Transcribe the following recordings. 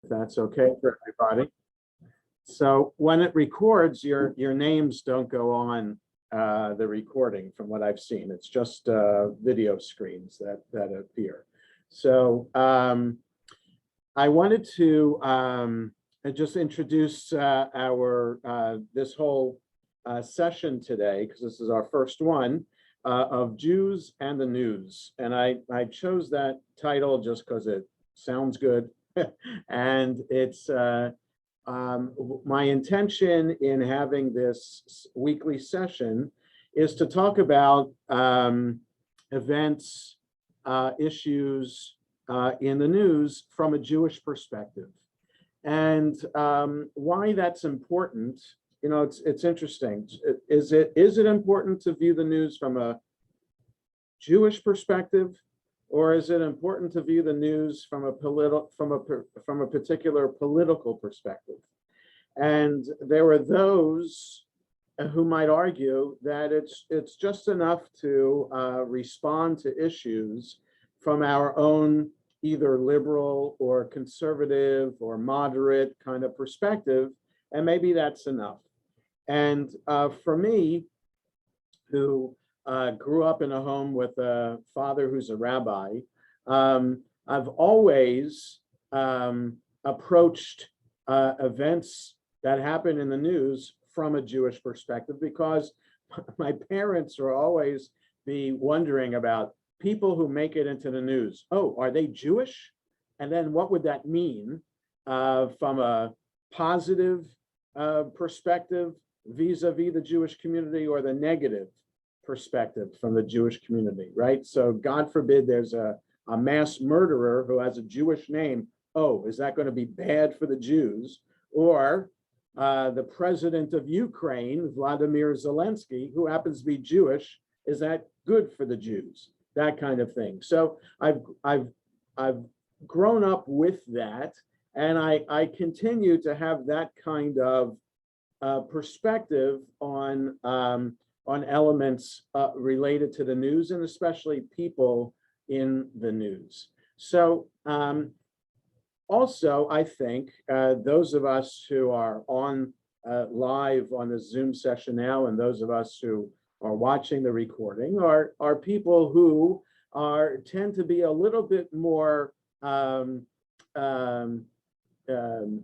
That's okay for everybody. So when it records, your names don't go on the recording from what I've seen. It's just video screens that appear. So I wanted to just introduce our this whole session today, because this is our first one of Jews and the News. And I chose that title just because it sounds good. And it's my intention in having this weekly session is to talk about events, issues in the news from a Jewish perspective. And why that's important, you know, it's interesting. Is it important to view the news from a Jewish perspective? Or is it important to view the news from a particular political perspective? And there are those who might argue that it's just enough to respond to issues from our own either liberal or conservative or moderate kind of perspective, and maybe that's enough. And for me, who grew up in a home with a father who's a rabbi, I've always approached events that happen in the news from a Jewish perspective, because my parents will always be wondering about people who make it into the news. Oh, are they Jewish? And then what would that mean from a positive perspective vis-a-vis the Jewish community, or the negative perspective from the Jewish community, right? So God forbid there's a mass murderer who has a Jewish name. Oh, is that going to be bad for the Jews? Or the president of Ukraine, Vladimir Zelensky, who happens to be Jewish, is that good for the Jews? That kind of thing. So I've grown up with that, and I continue to have that kind of perspective on elements related to the news, and especially people in the news. So also, I think those of us who are on live on the Zoom session now, and those of us who are watching the recording, are people who tend to be a little bit more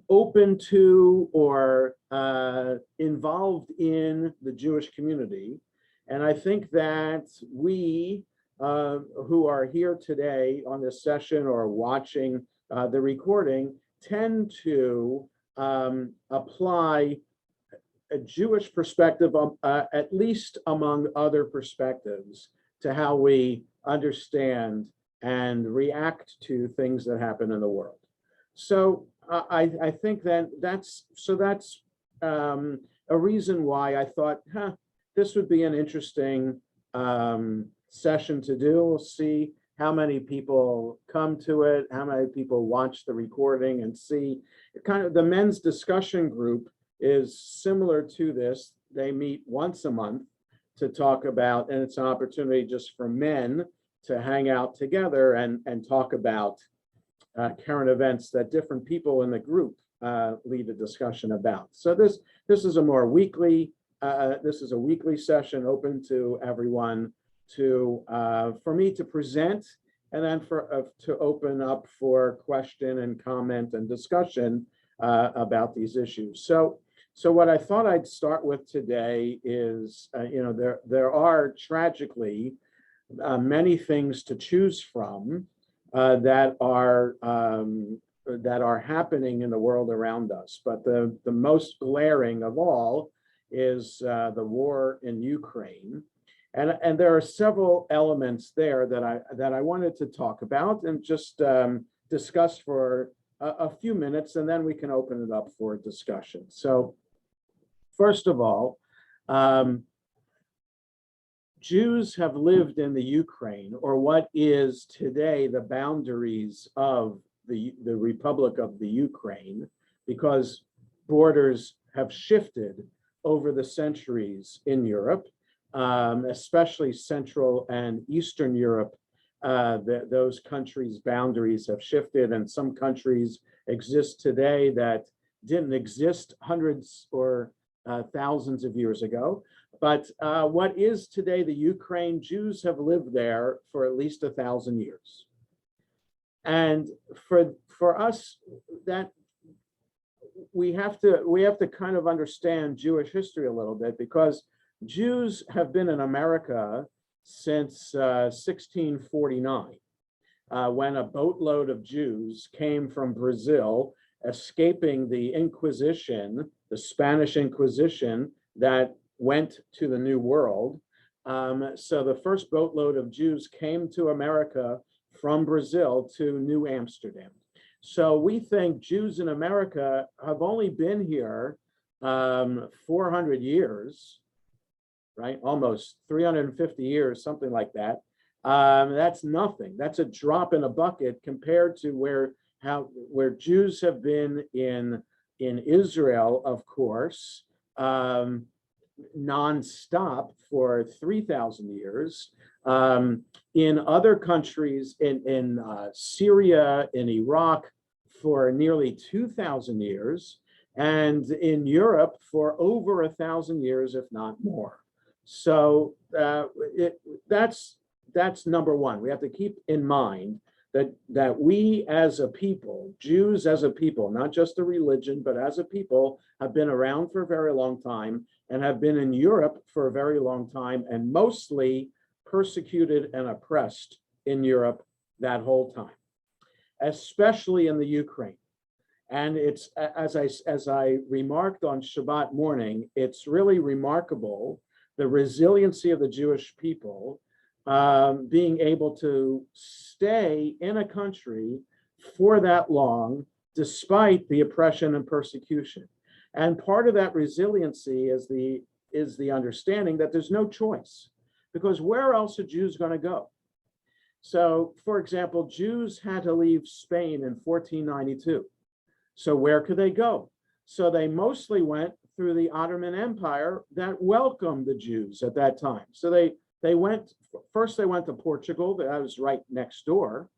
open to or involved in the Jewish community. And I think that we who are here today on this session or watching the recording tend to apply a Jewish perspective, at least among other perspectives, to how we understand and react to things that happen in the world. So I think that that's a reason why I thought, this would be an interesting session to do. We'll see how many people come to it, how many people watch the recording, and see. Kind of the men's discussion group is similar to this. They meet once a month to talk about, and it's an opportunity just for men to hang out together and talk about current events that different people in the group lead a discussion about. So this is a more weekly, this is a weekly session open to everyone for me to present, and then to open up for question and comment and discussion about these issues. So what I thought I'd start with today is, there are tragically many things to choose from that are happening in the world around us. But the most glaring of all is the war in Ukraine. And there are several elements there that I wanted to talk about and just discuss for a few minutes, and then we can open it up for discussion. So first of all, Jews have lived in the Ukraine, or what is today the boundaries of the Republic of the Ukraine, because borders have shifted over the centuries in Europe, especially Central and Eastern Europe. Those countries' boundaries have shifted, and some countries exist today that didn't exist hundreds or thousands of years ago. But what is today the Ukraine, Jews have lived there for at least 1,000 years. And for us, that we have to kind of understand Jewish history a little bit, because Jews have been in America since 1649, when a boatload of Jews came from Brazil, escaping the Inquisition, the Spanish Inquisition that went to the New World. So the first boatload of Jews came to America from Brazil to New Amsterdam. So we think Jews in America have only been here 400 years, right? Almost 350 years, something like that. That's nothing. That's a drop in a bucket compared to where Jews have been in Israel, of course, nonstop for 3,000 years. In other countries, in Syria, in Iraq, for nearly 2,000 years, and in Europe for over 1,000 years, if not more. So that's number one. We have to keep in mind that we as a people, Jews as a people, not just a religion, but as a people, have been around for a very long time and have been in Europe for a very long time, and mostly persecuted and oppressed in Europe that whole time, especially in the Ukraine. And it's, as I remarked on Shabbat morning, it's really remarkable the resiliency of the Jewish people, being able to stay in a country for that long, despite the oppression and persecution. And part of that resiliency is the understanding that there's no choice, because where else are Jews going to go? So, for example, Jews had to leave Spain in 1492. So where could they go? So they mostly went through the Ottoman Empire that welcomed the Jews at that time. So they went to Portugal, that was right next door.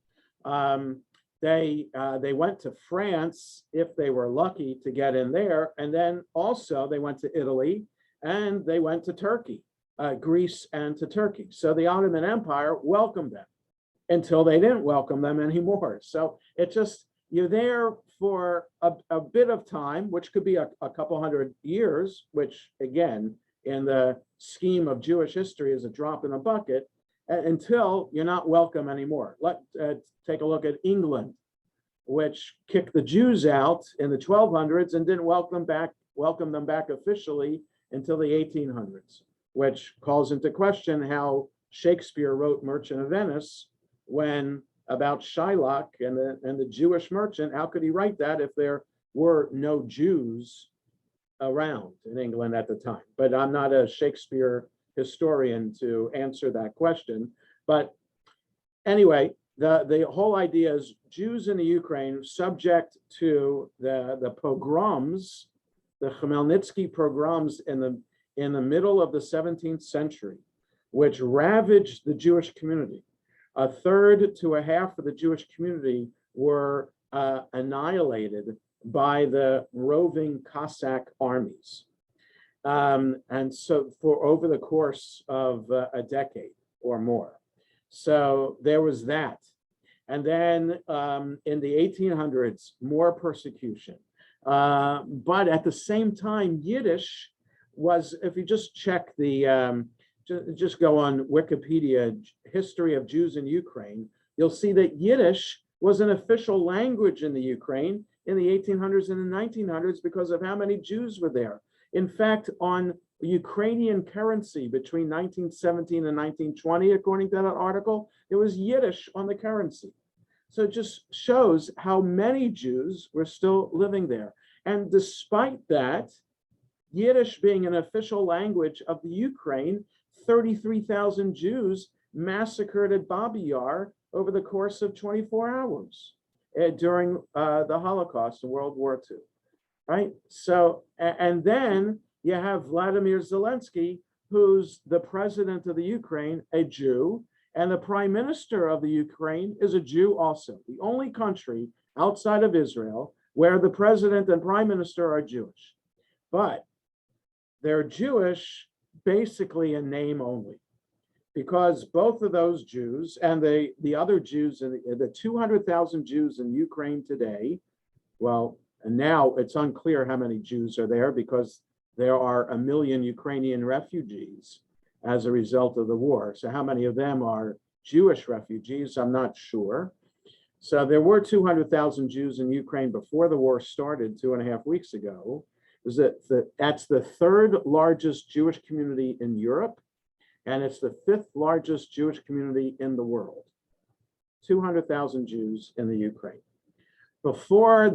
They went to France if they were lucky to get in there, and then also they went to Italy, and they went to Turkey, Greece, and to Turkey. So the Ottoman Empire welcomed them until they didn't welcome them anymore. So it just, you're there for a bit of time, which could be a couple hundred years, which again, in the scheme of Jewish history is a drop in a bucket, until you're not welcome anymore. Take a look at England, which kicked the Jews out in the 1200s and didn't welcome them back officially until the 1800s, which calls into question how Shakespeare wrote Merchant of Venice, when about Shylock and the Jewish merchant. How could he write that if there were no Jews around in England at the time? But I'm not a Shakespeare historian to answer that question. But anyway, the whole idea is Jews in the Ukraine subject to the pogroms, the Khmelnytsky pogroms in the middle of the 17th century, which ravaged the Jewish community. A third to a half of the Jewish community were annihilated by the roving Cossack armies. And so for over the course of a decade or more. So there was that. And then in the 1800s, more persecution. But at the same time, Yiddish was, if you just check just go on Wikipedia, History of Jews in Ukraine, you'll see that Yiddish was an official language in the Ukraine in the 1800s and the 1900s because of how many Jews were there. In fact, on Ukrainian currency between 1917 and 1920, according to that article, there was Yiddish on the currency. So it just shows how many Jews were still living there. And despite that, Yiddish being an official language of the Ukraine, 33,000 Jews massacred at Babi Yar over the course of 24 hours during the Holocaust in World War II, right? So, and then you have Vladimir Zelensky, who's the president of the Ukraine, a Jew, and the prime minister of the Ukraine is a Jew also. The only country outside of Israel where the president and prime minister are Jewish. But they're Jewish basically in name only, because both of those Jews and the other Jews, the 200,000 Jews in Ukraine today, well, and now it's unclear how many Jews are there because there are 1 million Ukrainian refugees as a result of the war. So how many of them are Jewish refugees? I'm not sure. So there were 200,000 Jews in Ukraine before the war started 2.5 weeks ago. That's the third largest Jewish community in Europe, and it's the 5th largest Jewish community in the world. 200,000 Jews in the Ukraine. Before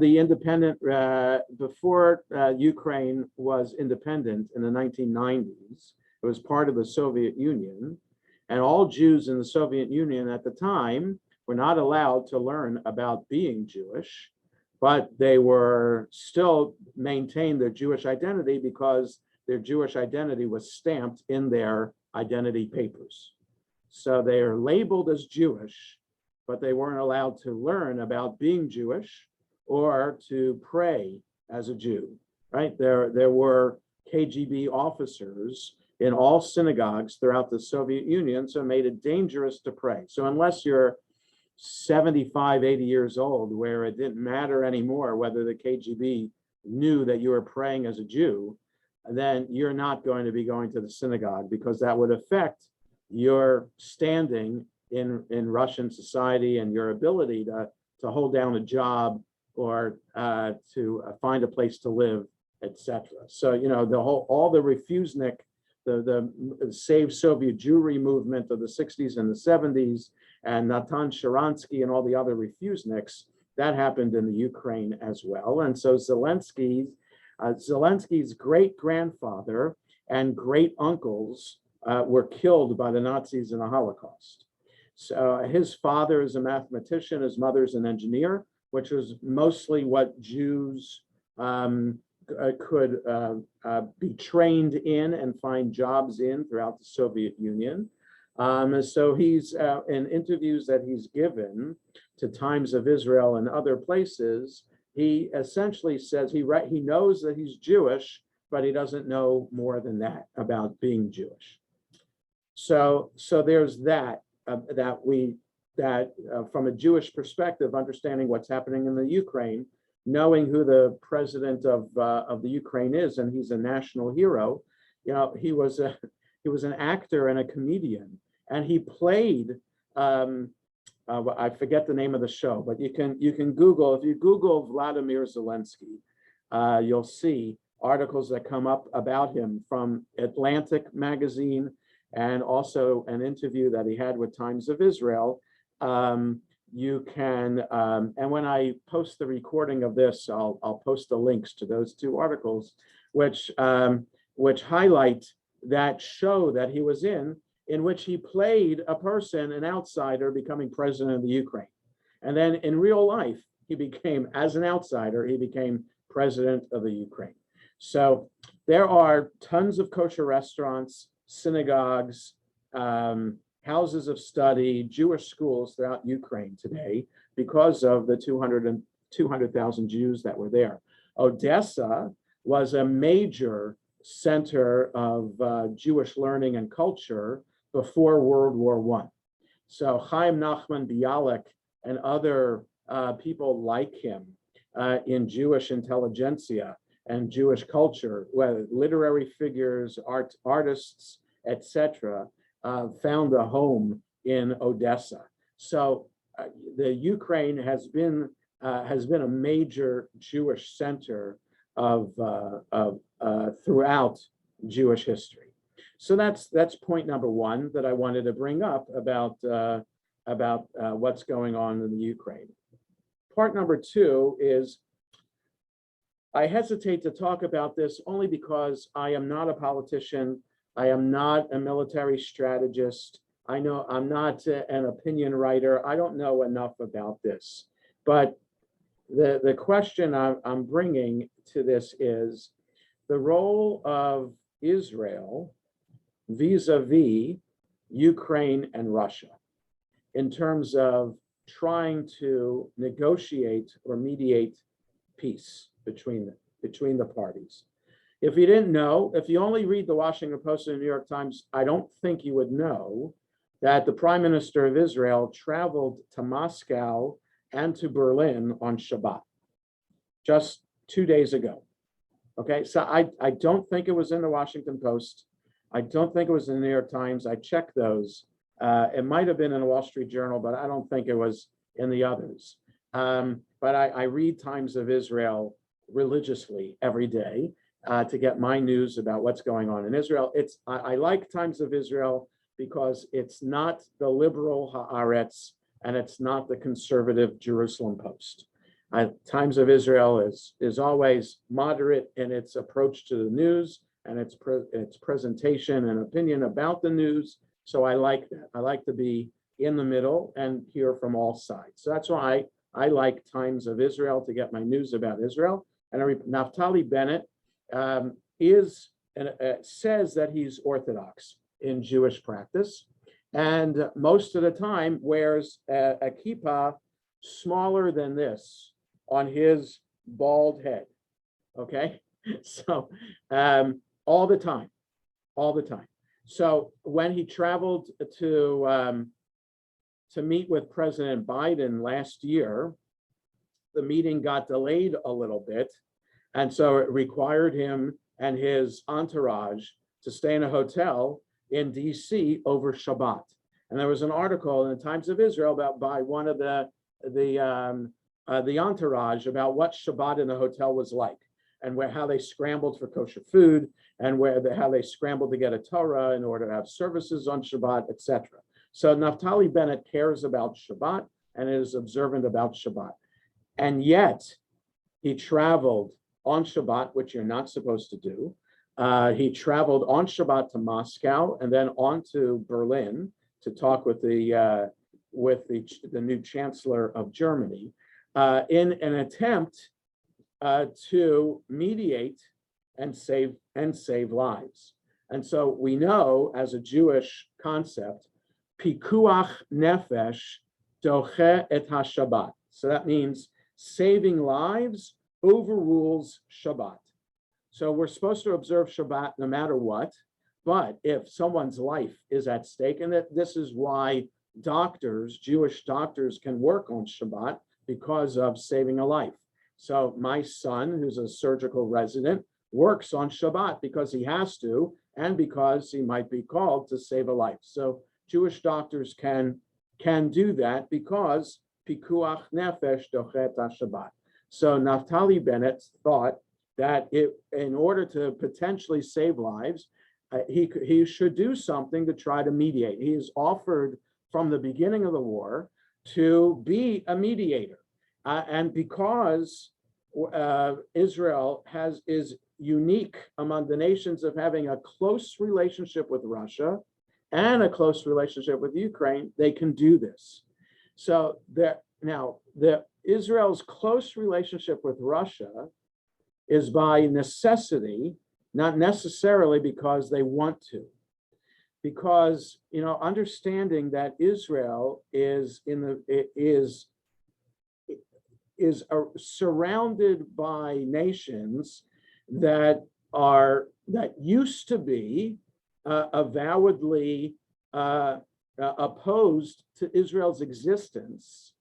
Ukraine was independent in the 1990s, it was part of the Soviet Union, and all Jews in the Soviet Union at the time were not allowed to learn about being Jewish, but they were still maintained their Jewish identity because their Jewish identity was stamped in their identity papers. So they are labeled as Jewish, but they weren't allowed to learn about being Jewish or to pray as a Jew, right? There were KGB officers in all synagogues throughout the Soviet Union, so it made it dangerous to pray. So unless you're 75, 80 years old, where it didn't matter anymore whether the KGB knew that you were praying as a Jew, then you're not going to be going to the synagogue, because that would affect your standing in Russian society and your ability to hold down a job or to find a place to live, etc. So, you know, all the refusnik, the Save Soviet Jewry movement of the 60s and the 70s, and Natan Sharansky and all the other refuseniks, that happened in the Ukraine as well. And so Zelensky's great-grandfather and great-uncles were killed by the Nazis in the Holocaust. So his father is a mathematician, his mother's an engineer, which was mostly what Jews could be trained in and find jobs in throughout the Soviet Union. So he's in interviews that he's given to Times of Israel and other places, he essentially says he knows that he's Jewish, but he doesn't know more than that about being Jewish. So there's that from a Jewish perspective, understanding what's happening in the Ukraine, knowing who the president of the Ukraine is, and he's a national hero. You know, he was an actor and a comedian, and he played. I forget the name of the show, but you can Google. If you Google Vladimir Zelensky, you'll see articles that come up about him from Atlantic magazine, and also an interview that he had with Times of Israel. You can, and when I post the recording of this, I'll post the links to those 2 articles, which highlight that show that he was in which he played a person, an outsider, becoming president of the Ukraine. And then in real life, as an outsider, he became president of the Ukraine. So there are tons of kosher restaurants, synagogues, houses of study, Jewish schools throughout Ukraine today because of the 200,000 Jews that were there. Odessa was a major center of Jewish learning and culture before World War I. So Chaim Nachman Bialik and other people like him in Jewish intelligentsia and Jewish culture, whether literary figures, artists, etc., found a home in Odessa. So the Ukraine has been a major Jewish center of throughout Jewish history. So that's point number 1 that I wanted to bring up about what's going on in the Ukraine. Part number 2 is, I hesitate to talk about this only because I am not a politician. I am not a military strategist. I know I'm not an opinion writer. I don't know enough about this. But the question I'm bringing to this is the role of Israel vis-a-vis Ukraine and Russia in terms of trying to negotiate or mediate peace between the parties. If you didn't know, if you only read the Washington Post and the New York Times, I don't think you would know that the Prime Minister of Israel traveled to Moscow and to Berlin on Shabbat just 2 days ago. Okay, so I don't think it was in the Washington Post. I don't think it was in the New York Times. I checked those. It might have been in the Wall Street Journal, but I don't think it was in the others. But I read Times of Israel religiously every day to get my news about what's going on in Israel. I like Times of Israel because it's not the liberal Haaretz and it's not the conservative Jerusalem Post. Times of Israel is always moderate in its approach to the news and its presentation and opinion about the news. So I like that. I like to be in the middle and hear from all sides. So that's why I like Times of Israel to get my news about Israel. And Naftali Bennett says that he's Orthodox in Jewish practice, and most of the time wears a kippah smaller than this on his bald head. Okay, so all the time. So when he traveled to meet with President Biden last year, the meeting got delayed a little bit, and so it required him and his entourage to stay in a hotel in DC over Shabbat. And there was an article in the Times of Israel by one of the entourage about what Shabbat in the hotel was like, and how they scrambled for kosher food, and how they scrambled to get a Torah in order to have services on Shabbat, etc. So Naftali Bennett cares about Shabbat and is observant about Shabbat. And yet he traveled on Shabbat, which you're not supposed to do. He traveled on Shabbat to Moscow and then on to Berlin to talk with the new chancellor of Germany in an attempt to mediate and save lives. And so we know, as a Jewish concept, pikuach nefesh doche et haShabbat. So that means saving lives overrules Shabbat. So we're supposed to observe Shabbat no matter what, but if someone's life is at stake, and this is why Jewish doctors can work on Shabbat because of saving a life. So my son, who's a surgical resident, works on Shabbat because he has to, and because he might be called to save a life. So Jewish doctors can do that because pikuach nefesh dochet Shabbat. So Naftali Bennett thought that in order to potentially save lives, he should do something to try to mediate. He has offered from the beginning of the war to be a mediator. And because Israel is unique among the nations of having a close relationship with Russia and a close relationship with Ukraine, they can do this. So Israel's close relationship with Russia is by necessity, not necessarily because they want to. Because, understanding that Israel is surrounded by nations that used to be avowedly opposed to Israel's existence,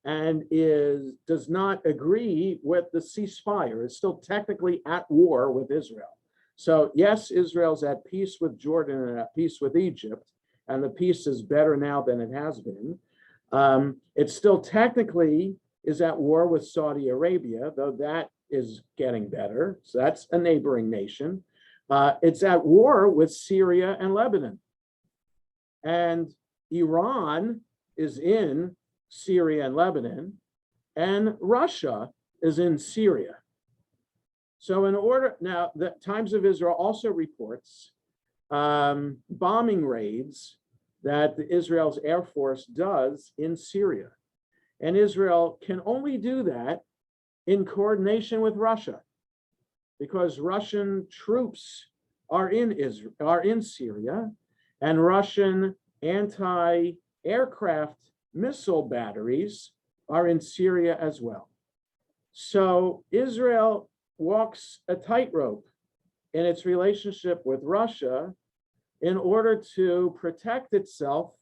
and does not agree with the ceasefire. It's still technically at war with Israel. So yes, Israel's at peace with Jordan and at peace with Egypt, and the peace is better now than it has been. It still technically is at war with Saudi Arabia, though that is getting better. So that's a neighboring nation. It's at war with Syria and Lebanon. And Iran is in Syria and Lebanon, and Russia is in Syria. So now the Times of Israel also reports bombing raids that Israel's Air Force does in Syria. And Israel can only do that in coordination with Russia, because Russian troops are in Syria, and Russian anti-aircraft missile batteries are in Syria as well. So Israel walks a tightrope in its relationship with Russia in order to protect itself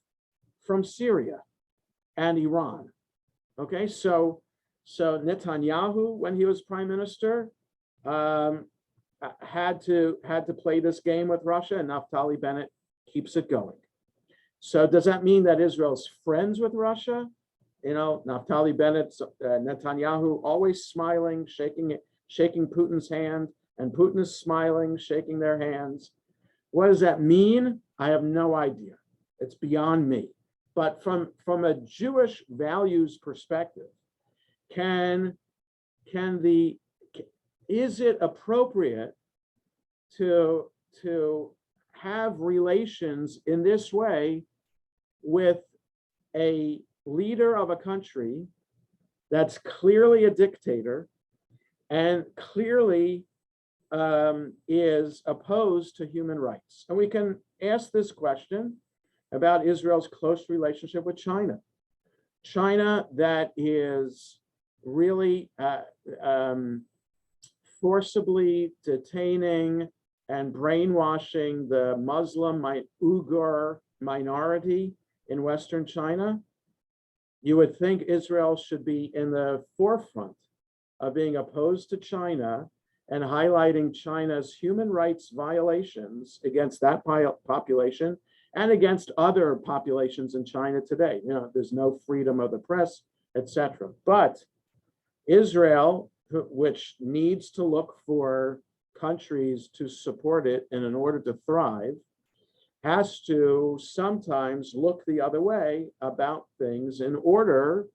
from Syria and Iran. Okay, so Netanyahu, when he was prime minister, had to play this game with Russia, and Naftali Bennett keeps it going. So does that mean that Israel's friends with Russia? You know, Naftali Bennett, Netanyahu, always smiling, shaking Putin's hand, and Putin is smiling, shaking their hands. What does that mean? I have no idea. It's beyond me. But from a Jewish values perspective, is it appropriate to have relations in this way with a leader of a country that's clearly a dictator and clearly is opposed to human rights? And we can ask this question about Israel's close relationship with China. China that is really forcibly detaining and brainwashing the Muslim Uyghur minority in Western China. You would think Israel should be in the forefront of being opposed to China and highlighting China's human rights violations against that population and against other populations in China today. You know, there's no freedom of the press, etc. But Israel, which needs to look for countries to support it and in order to thrive, has to sometimes look the other way about things in order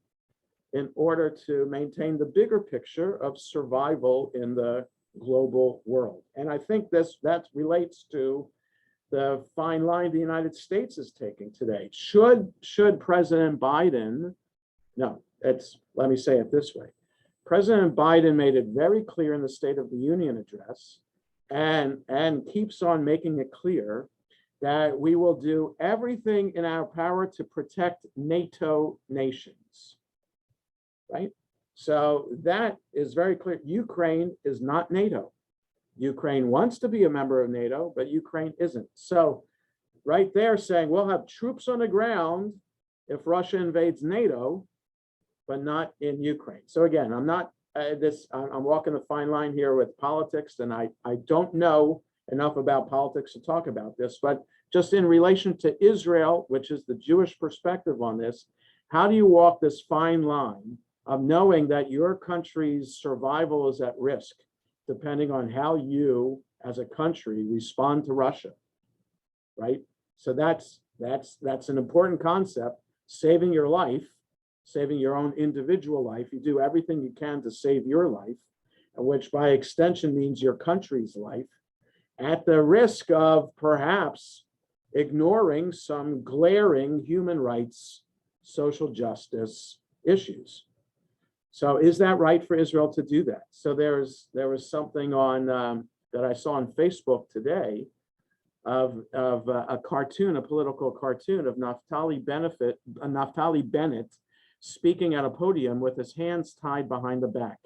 to maintain the bigger picture of survival in the global world. And I think that relates to the fine line the United States is taking today. Should President Biden, let me say it this way. President Biden made it very clear in the State of the Union address and keeps on making it clear that we will do everything in our power to protect NATO nations, right? So that is very clear. Ukraine is not NATO. Ukraine wants to be a member of NATO, but Ukraine isn't. So right there saying we'll have troops on the ground if Russia invades NATO, but not in Ukraine. So again, I'm walking the fine line here with politics, and I don't know enough about politics to talk about this, but just in relation to Israel, which is the Jewish perspective on this, how do you walk this fine line of knowing that your country's survival is at risk, depending on how you, as a country, respond to Russia, right? So that's an important concept. Saving your life, saving your own individual life. You do everything you can to save your life, which by extension means your country's life, at the risk of perhaps ignoring some glaring human rights, social justice issues. So is that right for Israel to do that? So there was something on that I saw on Facebook today of a cartoon, a political cartoon of Naftali Bennett speaking at a podium with his hands tied behind the back.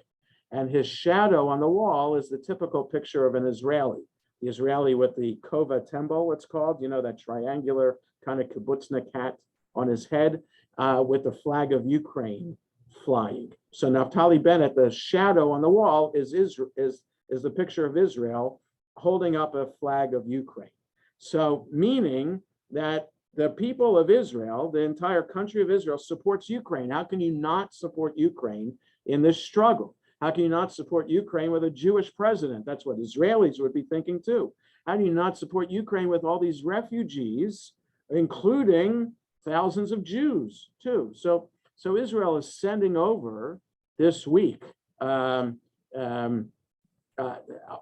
And his shadow on the wall is the typical picture of an Israeli. The Israeli with the kova tembel, it's called, you know, that triangular kind of kibbutznik hat on his head with the flag of Ukraine flying. So Naftali Bennett, the shadow on the wall is the picture of Israel holding up a flag of Ukraine. So meaning that the people of Israel, the entire country of Israel, supports Ukraine. How can you not support Ukraine in this struggle? How can you not support Ukraine with a Jewish president? That's what Israelis would be thinking too. How do you not support Ukraine with all these refugees, including thousands of Jews too? So Israel is sending over this week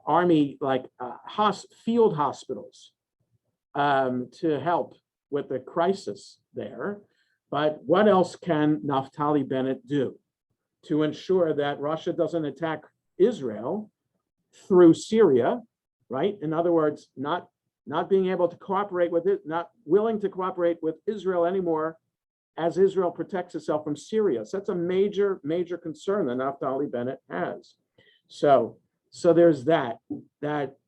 army field hospitals to help with the crisis there. But what else can Naftali Bennett do to ensure that Russia doesn't attack Israel through Syria, right? In other words, not being able to cooperate with it, not willing to cooperate with Israel anymore as Israel protects itself from Syria. So that's a major, major concern that Naftali Bennett has. So there's that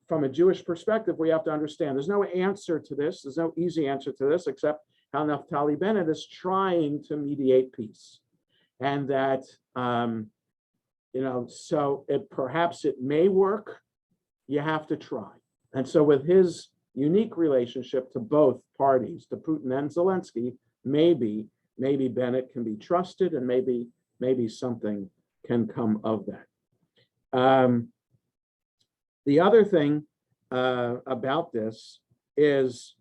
from a Jewish perspective, we have to understand there's no answer to this. There's no easy answer to this, except how Naftali Bennett is trying to mediate peace. And that, so perhaps it may work. You have to try. And so with his unique relationship to both parties, to Putin and Zelensky, maybe Bennett can be trusted, and maybe something can come of that. The other thing about this is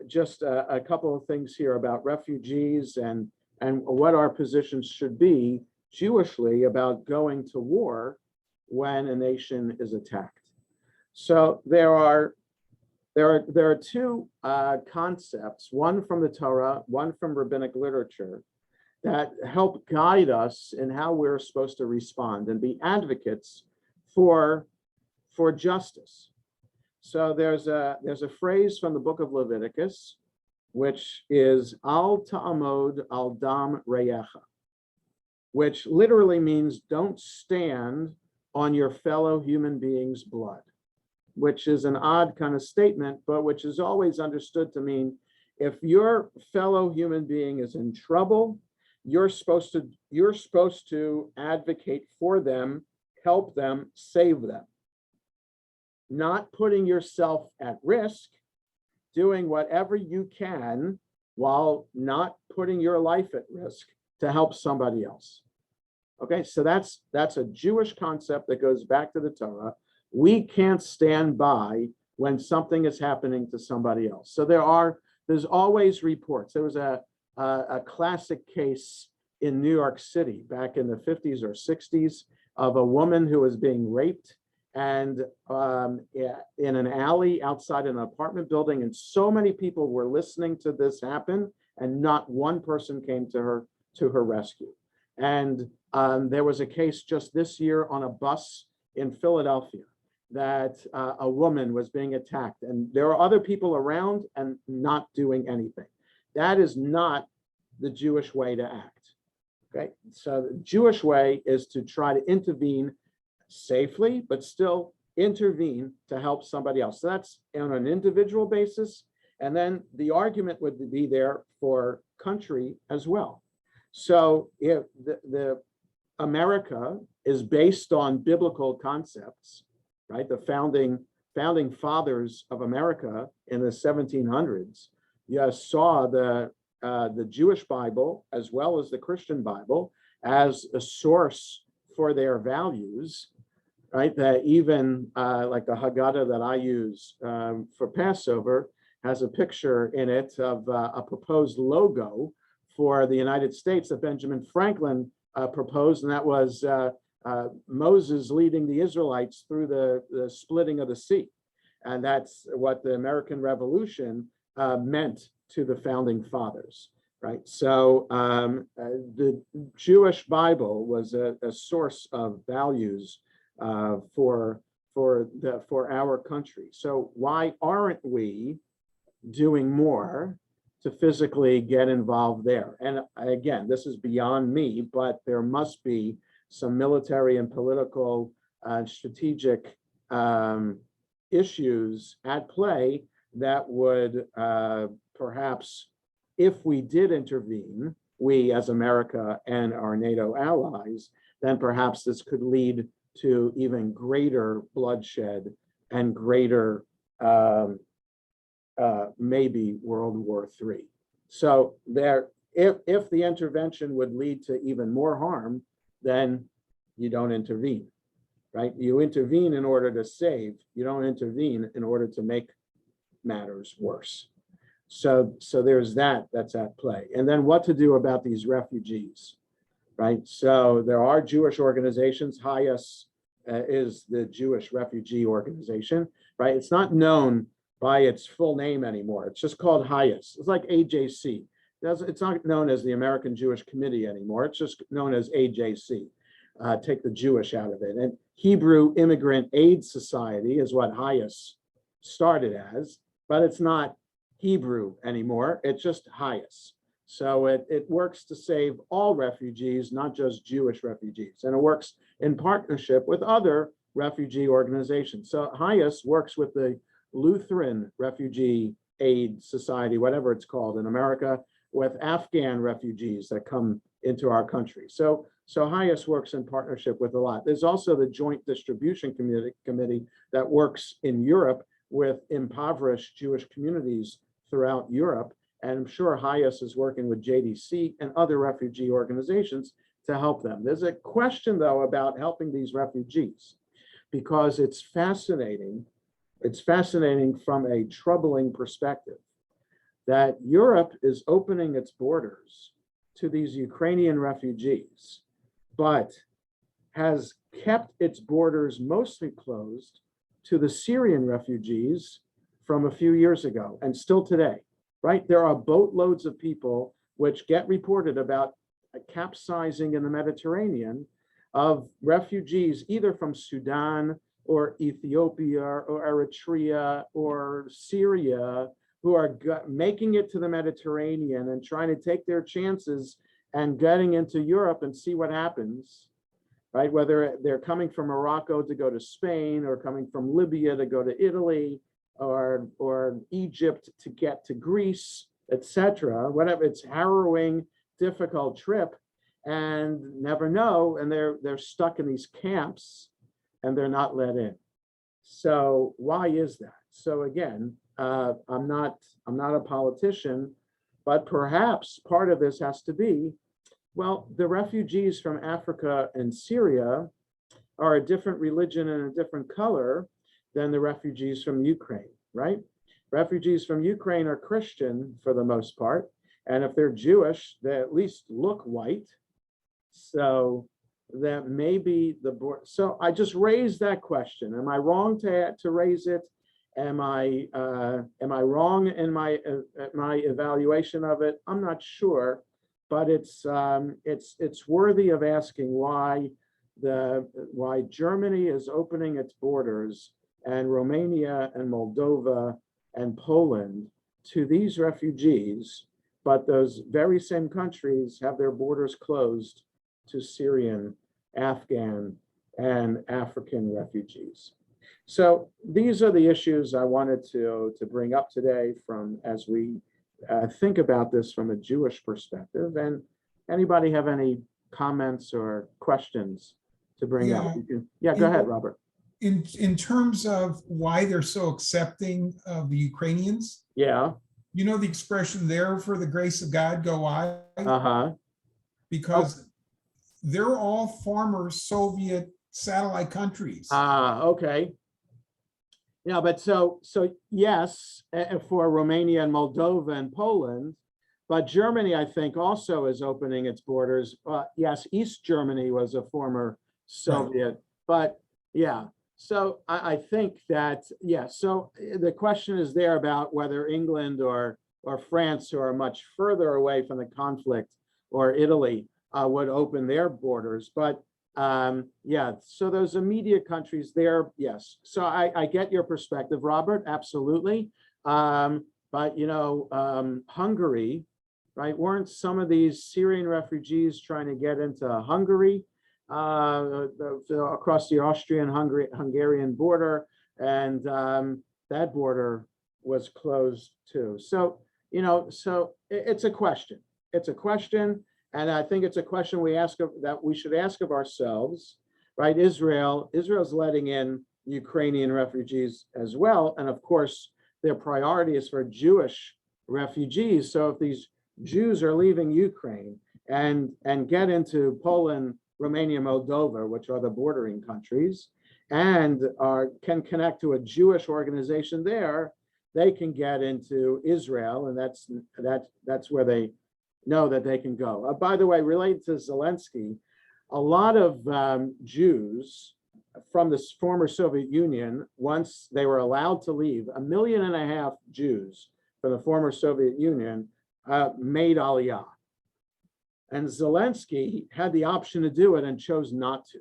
just a couple of things here about refugees and what our positions should be Jewishly about going to war when a nation is attacked. So there are two concepts, one from the Torah, one from rabbinic literature, that help guide us in how we're supposed to respond and be advocates for justice. So there's a phrase from the book of Leviticus, which is al ta'amod al dam reyecha, which literally means don't stand on your fellow human being's blood, which is an odd kind of statement, but which is always understood to mean if your fellow human being is in trouble, you're supposed to advocate for them, help them, save them. Not putting yourself at risk, doing whatever you can while not putting your life at risk to help somebody else. Okay, so that's a Jewish concept that goes back to the Torah. We can't stand by when something is happening to somebody else. So there's always reports. There was a classic case in New York City back in the 50s or 60s of a woman who was being raped and in an alley outside an apartment building, and so many people were listening to this happen, and not one person came to her rescue. And there was a case just this year on a bus in Philadelphia that a woman was being attacked, and there are other people around and not doing anything. That is not the Jewish way to act. Okay, so the Jewish way is to try to intervene safely, but still intervene to help somebody else. So that's on an individual basis. And then the argument would be there for country as well. So if the America is based on biblical concepts, right? The founding fathers of America in the 1700s, you saw the Jewish Bible as well as the Christian Bible as a source for their values, right? That even like the Haggadah that I use for Passover has a picture in it of a proposed logo for the United States that Benjamin Franklin proposed, and that was Moses leading the Israelites through the splitting of the sea. And that's what the American Revolution meant to the founding fathers, right? So the Jewish Bible was a source of values for our country. So why aren't we doing more to physically get involved there? And again, this is beyond me, but there must be some military and political strategic issues at play that would perhaps, if we did intervene, we as America and our NATO allies, then perhaps this could lead to even greater bloodshed and greater maybe World War III. So if the intervention would lead to even more harm, then you don't intervene, right? You intervene in order to save. You don't intervene in order to make matters worse. So there's that's at play. And then what to do about these refugees, right? So there are Jewish organizations. HIAS is the Jewish Refugee Organization, right? It's not known by its full name anymore. It's just called HIAS. It's like AJC. It's not known as the American Jewish Committee anymore. It's just known as AJC. Take the Jewish out of it. And Hebrew Immigrant Aid Society is what HIAS started as, but it's not Hebrew anymore. It's just HIAS. So it works to save all refugees, not just Jewish refugees. And it works in partnership with other refugee organizations. So HIAS works with the Lutheran Refugee Aid Society, whatever it's called in America, with Afghan refugees that come into our country. So HIAS works in partnership with a lot. There's also the Joint Distribution Committee that works in Europe with impoverished Jewish communities throughout Europe. And I'm sure HIAS is working with JDC and other refugee organizations to help them. There's a question, though, about helping these refugees, because it's fascinating. It's fascinating from a troubling perspective that Europe is opening its borders to these Ukrainian refugees, but has kept its borders mostly closed to the Syrian refugees from a few years ago and still today, right? There are boatloads of people which get reported about a capsizing in the Mediterranean of refugees either from Sudan or Ethiopia or Eritrea or Syria who are making it to the Mediterranean and trying to take their chances and getting into Europe and see what happens, right? Whether they're coming from Morocco to go to Spain or coming from Libya to go to Italy or Egypt to get to Greece, etc. Whatever, it's harrowing, difficult trip, and never know, and they're stuck in these camps and they're not let in. So why is that? So again, I'm not a politician, but perhaps part of this has to be, well, the refugees from Africa and Syria are a different religion and a different color than the refugees from Ukraine, right? Refugees from Ukraine are Christian for the most part, and if they're Jewish, they at least look white. So that may be the board. So I just raised that question. Am I wrong to raise it? Am I wrong in my evaluation of it? I'm not sure, but it's worthy of asking why Germany is opening its borders and Romania and Moldova and Poland to these refugees, but those very same countries have their borders closed to Syrian, Afghan, and African refugees. So these are the issues I wanted to bring up today from as we think about this from a Jewish perspective. And anybody have any comments or questions to bring up? Yeah, go ahead, Robert. In terms of why they're so accepting of the Ukrainians, yeah, you know the expression "there for the grace of God go I," because they're all former Soviet satellite countries. Okay. Yeah, but so yes, for Romania and Moldova and Poland, but Germany, I think, also is opening its borders. Yes, East Germany was a former Soviet, right. But yeah. So I think that, yeah, so the question is there about whether England or France, who are much further away from the conflict, or Italy would open their borders. But yeah, so those immediate countries there, yes. So I get your perspective, Robert, absolutely. But, you know, Hungary, right? Weren't some of these Syrian refugees trying to get into Hungary? Across the Austrian-Hungarian border, and that border was closed too. So, you know, so it's a question. It's a question, and I think it's a question that we should ask of ourselves, right? Israel's letting in Ukrainian refugees as well, and of course, their priority is for Jewish refugees. So if these Jews are leaving Ukraine and get into Poland, Romania, Moldova, which are the bordering countries, and can connect to a Jewish organization there, they can get into Israel, and that's where they know that they can go. By the way, related to Zelensky, a lot of Jews from the former Soviet Union, once they were allowed to leave, 1.5 million Jews from the former Soviet Union made Aliyah. And Zelensky had the option to do it and chose not to,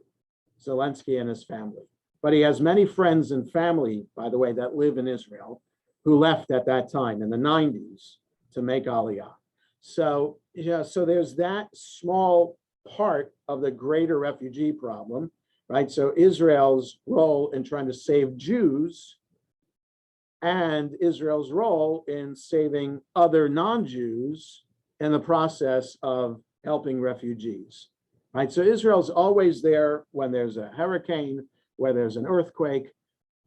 Zelensky and his family. But he has many friends and family, by the way, that live in Israel, who left at that time in the 90s to make Aliyah. So Yeah, so there's that small part of the greater refugee problem, right? So Israel's role in trying to save Jews and Israel's role in saving other non-Jews in the process of helping refugees, right? So Israel's always there when there's a hurricane, where there's an earthquake,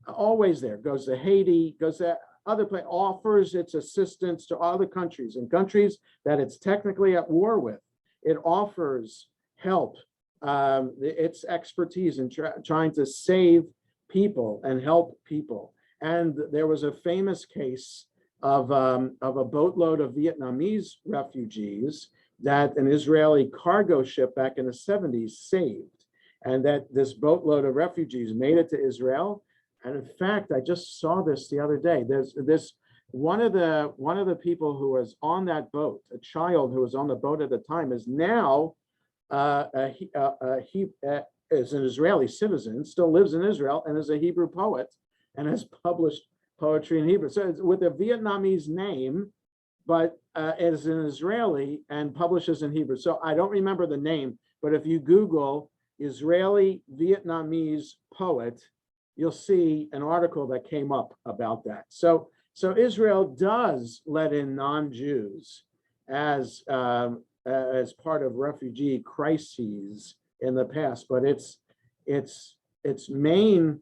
always there, goes to Haiti, goes to other places, offers its assistance to other countries and countries that it's technically at war with. It offers help, its expertise in trying to save people and help people. And there was a famous case of a boatload of Vietnamese refugees that an Israeli cargo ship back in the 70s saved. And that this boatload of refugees made it to Israel. And in fact, I just saw this the other day. There's this one of the people who was on that boat, a child who was on the boat at the time, is now he is an Israeli citizen, still lives in Israel, and is a Hebrew poet, and has published poetry in Hebrew. So it's with a Vietnamese name, but is an Israeli and publishes in Hebrew. So I don't remember the name, but if you Google Israeli Vietnamese poet, you'll see an article that came up about that. So Israel does let in non-Jews as part of refugee crises in the past, but its main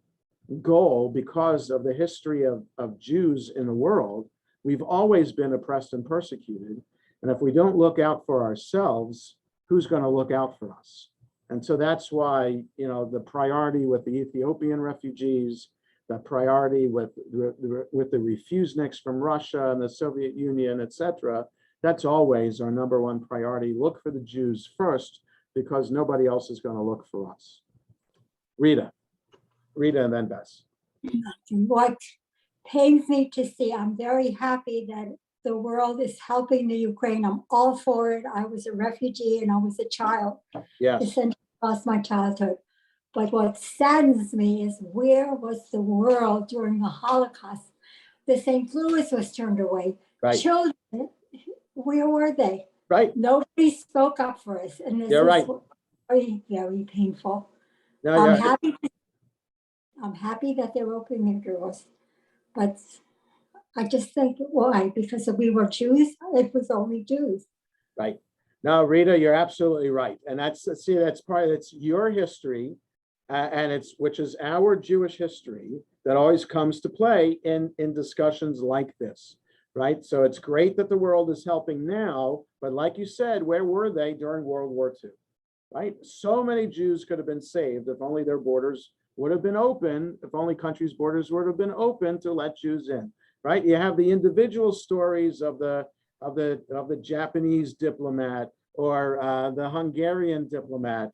goal, because of the history of Jews in the world, we've always been oppressed and persecuted. And if we don't look out for ourselves, who's going to look out for us? And so that's why, the priority with the Ethiopian refugees, the priority with the refuseniks from Russia and the Soviet Union, et cetera, that's always our number one priority. Look for the Jews first, because nobody else is going to look for us. Rita, and then Bess. What pains me to see, I'm very happy that the world is helping the Ukraine. I'm all for it. I was a refugee and I was a child. Yes. Essentially lost my childhood. But what saddens me is, where was the world during the Holocaust? The St. Louis was turned away. Right. Children, where were they? Right. Nobody spoke up for us. And this You're right. is very, very painful. No, I'm happy that they're opening their doors. But I just think, why? Because if we were Jews, it was only Jews. Right. No, Rita, you're absolutely right. And that's your history, and which is our Jewish history that always comes to play in discussions like this, right? So it's great that the world is helping now, but like you said, where were they during World War II, right? So many Jews could have been saved if only their borders would have been open, if only countries' borders would have been open to let Jews in, right? You have the individual stories of the Japanese diplomat or the Hungarian diplomat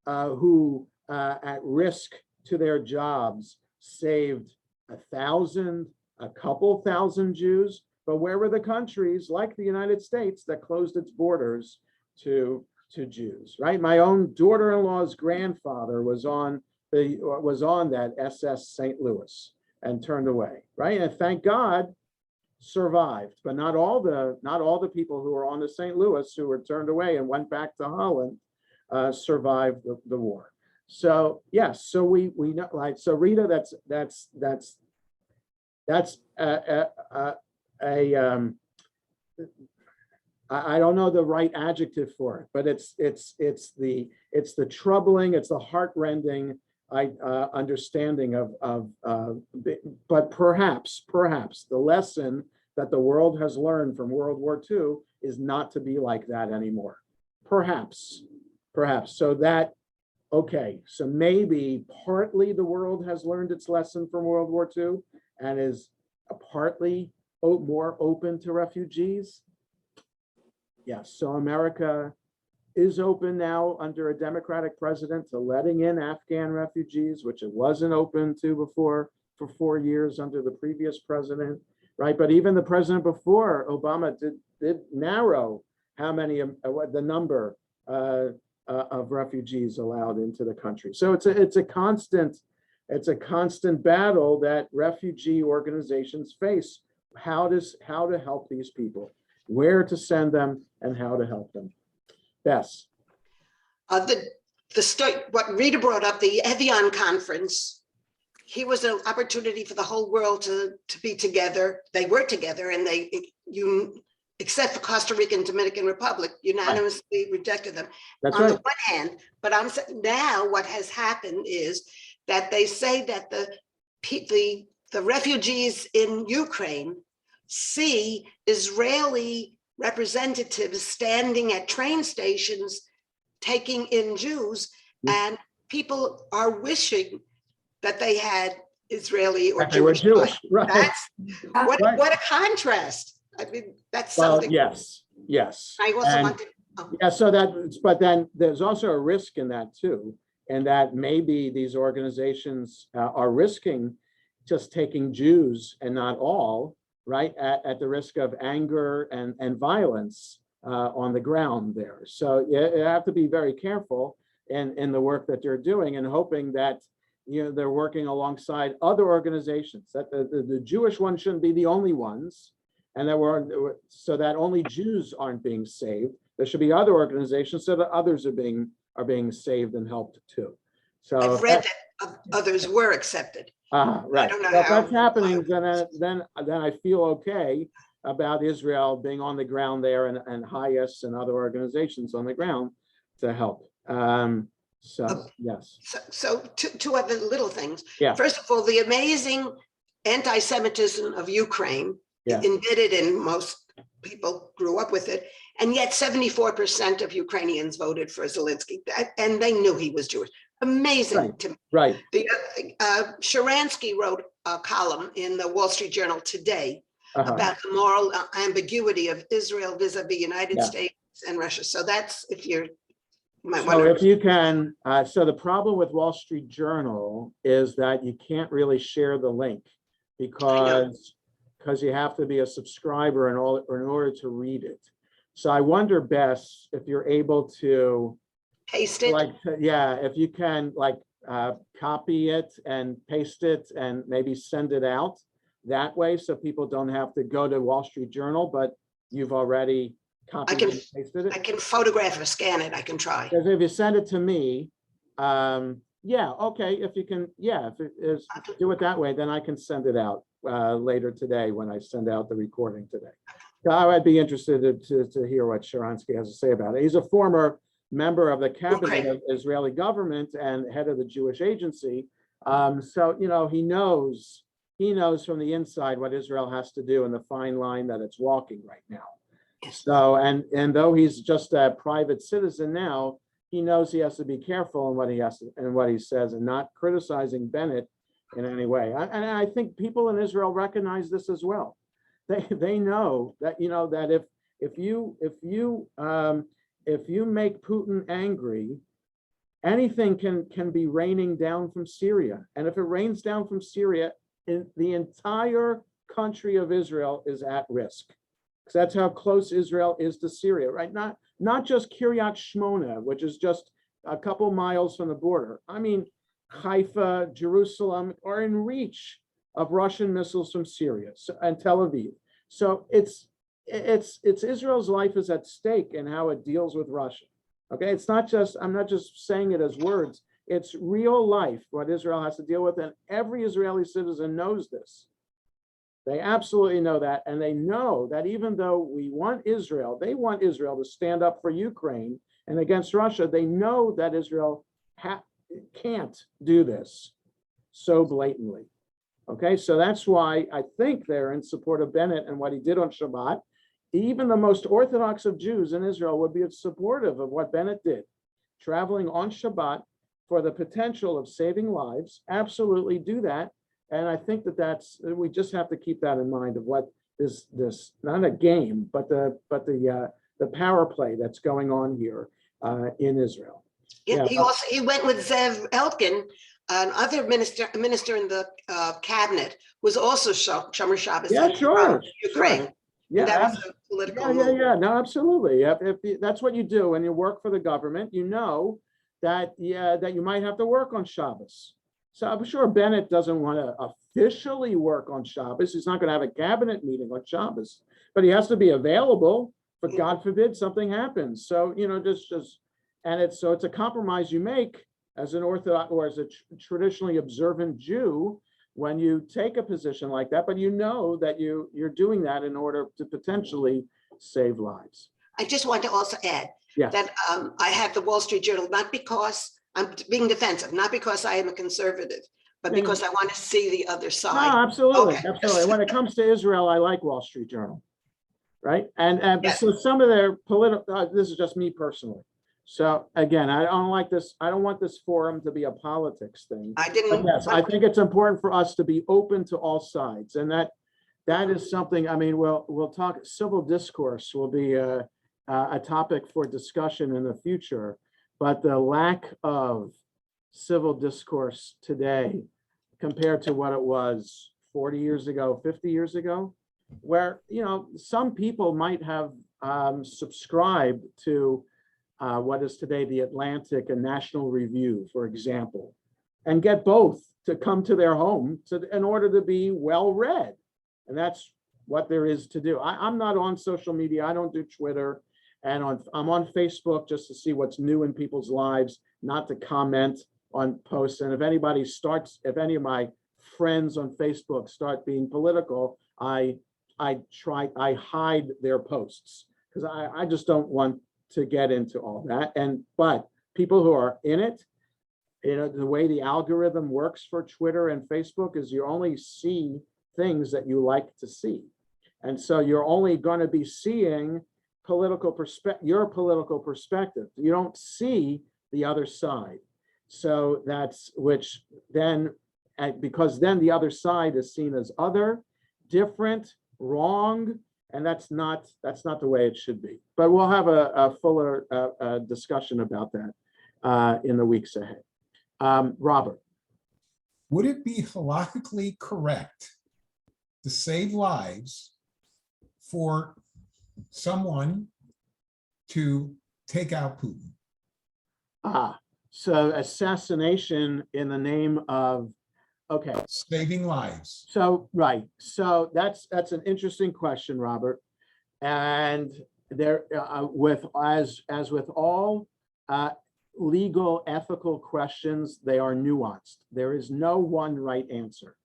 who, at risk to their jobs, saved 1,000, a couple thousand Jews. But where were the countries like the United States that closed its borders to Jews, right? My own daughter-in-law's grandfather was on that SS St. Louis and turned away, right? And thank God survived, but not all the people who were on the St. Louis who were turned away and went back to Holland survived the war. So yes, so we know, like, so Rita, that's I don't know the right adjective for it, but it's the troubling, it's the heartrending understanding of but perhaps the lesson that the world has learned from World War II is not to be like that anymore. Perhaps. So that, okay, so maybe partly the world has learned its lesson from World War II and is partly more open to refugees. Yes, so America is open now under a Democratic president to letting in Afghan refugees, which it wasn't open to before for 4 years under the previous president, right? But even the president before, Obama, did narrow how many, the number of refugees allowed into the country. So it's a constant battle that refugee organizations face, how to help these people. where to send them, and how to help them. Bess. What Rita brought up, the Evian conference, here was an opportunity for the whole world to be together. They were together, and except for Costa Rica and Dominican Republic, unanimously rejected them. That's on right. the one hand, but I'm saying now what has happened is that they say that the refugees in Ukraine see Israeli representatives standing at train stations taking in Jews, and people are wishing that they had Israeli or They were Jewish. Right. That's what Right. a contrast. I mean, that's Well, something. yes. I also And- want to. Yeah, so but then there's also a risk in that too, and that maybe these organizations are risking just taking Jews and not all, right, at the risk of anger and violence on the ground there. So you have to be very careful in the work that you're doing, and hoping that they're working alongside other organizations, that the Jewish ones shouldn't be the only ones, and so that only Jews aren't being saved. There should be other organizations so that others are being saved and helped too. So I've read that others were accepted. right. I don't know So if how- that's happening, then I feel okay about Israel being on the ground there, and HIAS and other organizations on the ground to help. So yes. So two other little things. Yeah. First of all, the amazing anti-Semitism of Ukraine, Yeah. embedded in most people grew up with it, and yet 74% of Ukrainians voted for Zelensky, and they knew he was Jewish. Amazing Right. to me. Right. Sharansky wrote a column in the Wall Street Journal today Uh-huh. about the moral ambiguity of Israel vis-a-vis United Yeah. States and Russia. So that's, if you might So want if you can, so the problem with Wall Street Journal is that you can't really share the link because you have to be a subscriber in order to read it. So I wonder, Bess, if you're able to paste it. if you can copy it and paste it and maybe send it out that way, so people don't have to go to Wall Street Journal, but you've already copied and pasted it. I can photograph or scan it. I can try. Because if you send it to me, okay, if you can, if it is, do it that way, then I can send it out later today when I send out the recording today. So I'd be interested to hear what Sharansky has to say about it. He's a former member of the cabinet of Israeli government and head of the Jewish agency. So, he knows from the inside what Israel has to do and the fine line that it's walking right now. So, and though he's just a private citizen now, he knows he has to be careful in what he says, and not criticizing Bennett in any way. And I think people in Israel recognize this as well. They know that, that if you make Putin angry, anything can be raining down from Syria. And if it rains down from Syria, the entire country of Israel is at risk. Because that's how close Israel is to Syria, right? Not just Kiryat Shmona, which is just a couple miles from the border. I mean, Haifa, Jerusalem are in reach of Russian missiles from Syria and Tel Aviv. So it's Israel's life is at stake in how it deals with Russia. Okay, it's not just, I'm not just saying it as words, it's real life, what Israel has to deal with, and every Israeli citizen knows this. They absolutely know that, and they know that even though they want Israel to stand up for Ukraine and against Russia, they know that Israel can't do this so blatantly. Okay, so that's why I think they're in support of Bennett and what he did on Shabbat. Even the most Orthodox of Jews in Israel would be supportive of what Bennett did, traveling on Shabbat for the potential of saving lives. Absolutely do that. And I think we just have to keep that in mind of what this not a game, but the power play that's going on here in Israel. Yeah, he went with Zev Elkin, another minister in the cabinet, was also Shomer Shabbos. Yeah, sure. Ukraine. Sure. Yeah, that was a political move. No, absolutely. If that's what you do when you work for the government, you know that you might have to work on Shabbos. So I'm sure Bennett doesn't want to officially work on Shabbos. He's not going to have a cabinet meeting on Shabbos, but he has to be available, but God forbid something happens. So, and it's a compromise you make as an Orthodox or as a traditionally observant Jew when you take a position like that, but you know that you're doing that in order to potentially save lives. I just want to also add Yes. that I have the Wall Street Journal, not because I'm being defensive, not because I am a conservative, but because I want to see the other No, side. absolutely, Okay. absolutely. When it comes to Israel, I like Wall Street Journal, right? And Yes. so some of their political, this is just me personally. So again, I don't like this. I don't want this forum to be a politics thing. I But didn't. yes, I think it's important for us to be open to all sides, and that is something. I mean, we'll talk. Civil discourse will be a topic for discussion in the future, but the lack of civil discourse today compared to what it was 40 years ago, 50 years ago, where some people might have subscribed to what is today the Atlantic and National Review, for example, and get both to come to their home in order to be well read. And that's what there is to do. I'm not on social media. I don't do Twitter. And I'm on Facebook just to see what's new in people's lives, not to comment on posts. And if any of my friends on Facebook start being political, I hide their posts because I just don't want to get into all that. But people who are in it, the way the algorithm works for Twitter and Facebook is you only see things that you like to see. And so you're only going to be seeing your political perspective. You don't see the other side. So because then the other side is seen as other, different, wrong, and that's not the way it should be. But we'll have a fuller discussion about that in the weeks ahead. Robert. Would it be halakhically correct to save lives for someone to take out Putin? So assassination in the name of, okay. Saving lives. So, right. So that's an interesting question, Robert. And there, as with all legal, ethical questions, they are nuanced. There is no one right answer.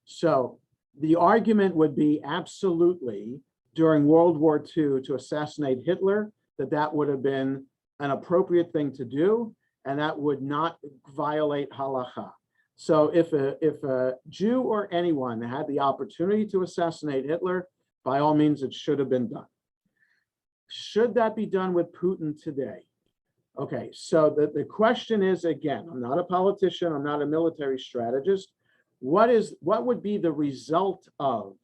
So the argument would be absolutely during World War II to assassinate Hitler, that would have been an appropriate thing to do, and that would not violate halakha. So if a Jew or anyone had the opportunity to assassinate Hitler, by all means, it should have been done. Should that be done with Putin today? Okay, so the question is, again, I'm not a politician, I'm not a military strategist. What would be the result of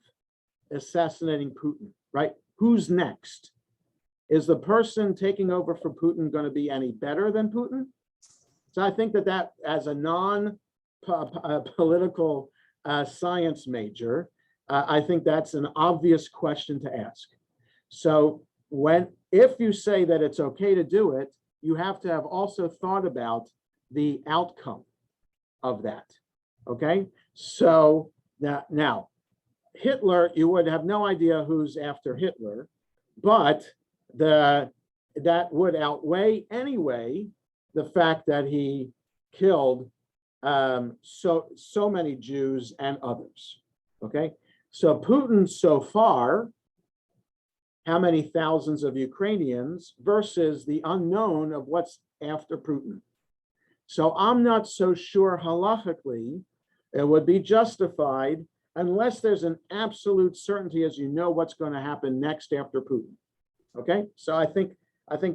assassinating Putin, right? Who's next? Is the person taking over for Putin going to be any better than Putin? So I think that as a non-political science major, I think that's an obvious question to ask. So if you say that it's okay to do it, you have to have also thought about the outcome of that, okay? So now Hitler, you would have no idea who's after Hitler, but that would outweigh anyway the fact that he killed so many Jews and others. Okay, so Putin so far, how many thousands of Ukrainians versus the unknown of what's after Putin. So I'm not so sure halachically it would be justified unless there's an absolute certainty as you know what's going to happen next after Putin. Okay, so I think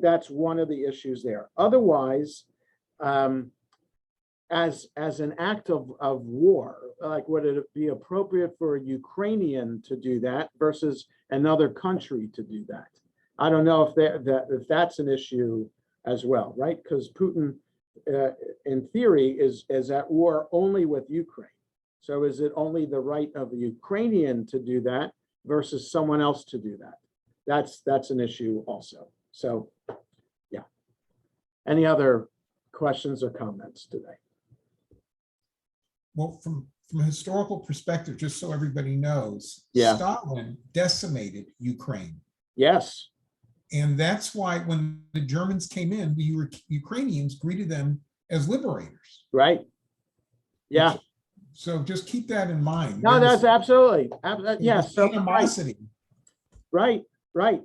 that's one of the issues there. Otherwise, as an act of war, like would it be appropriate for a Ukrainian to do that versus another country to do that? I don't know if that's an issue as well, right? Because Putin, in theory, is at war only with Ukraine. So is it only the right of a Ukrainian to do that versus someone else to do that? That's an issue also. So, yeah. Any other questions or comments today? Well, from a historical perspective, just so everybody knows, Yeah. Stalin decimated Ukraine. Yes, And that's why when the Germans came in, the Ukrainians greeted them as liberators. right. Yeah, So just keep that in mind. no, that's There's absolutely, yes. So, right, animosity. right. Right.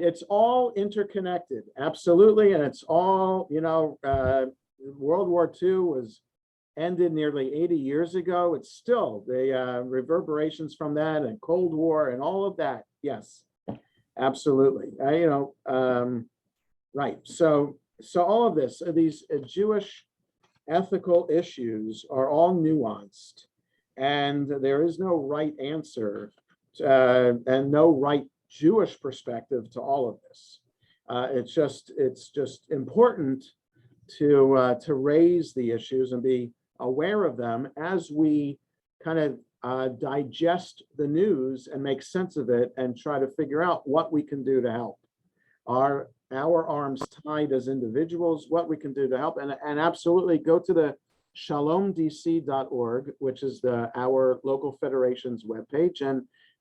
It's all interconnected. Absolutely. And it's all, World War II was ended nearly 80 years ago. It's still the reverberations from that and Cold War and all of that. Yes, absolutely. Right. So all of this, these Jewish ethical issues are all nuanced, and there is no right answer and no right Jewish perspective to all of this. It's just important to raise the issues and be aware of them as we kind of digest the news and make sense of it and try to figure out what we can do to help. Are our arms tied as individuals, what we can do to help, and absolutely go to the shalomdc.org, which is our local federation's webpage,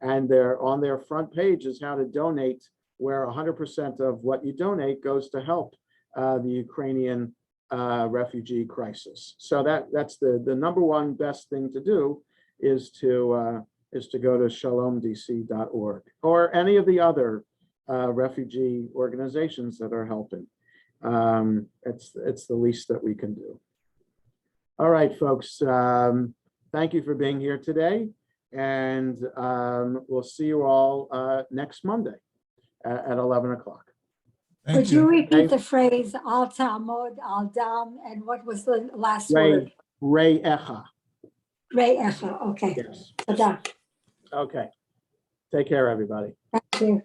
and they're on their front page is how to donate, where 100% of what you donate goes to help the Ukrainian refugee crisis. So that's the number one best thing to do is to go to shalomdc.org or any of the other refugee organizations that are helping. It's the least that we can do. All right, folks. Thank you for being here today, and we'll see you all next Monday at 11 o'clock. Could you repeat the phrase al ta'amod, al dam, and what was the last word? Rei echa. Rei echa. Okay. Yes. Tada. Okay. Take care, everybody. Thank you.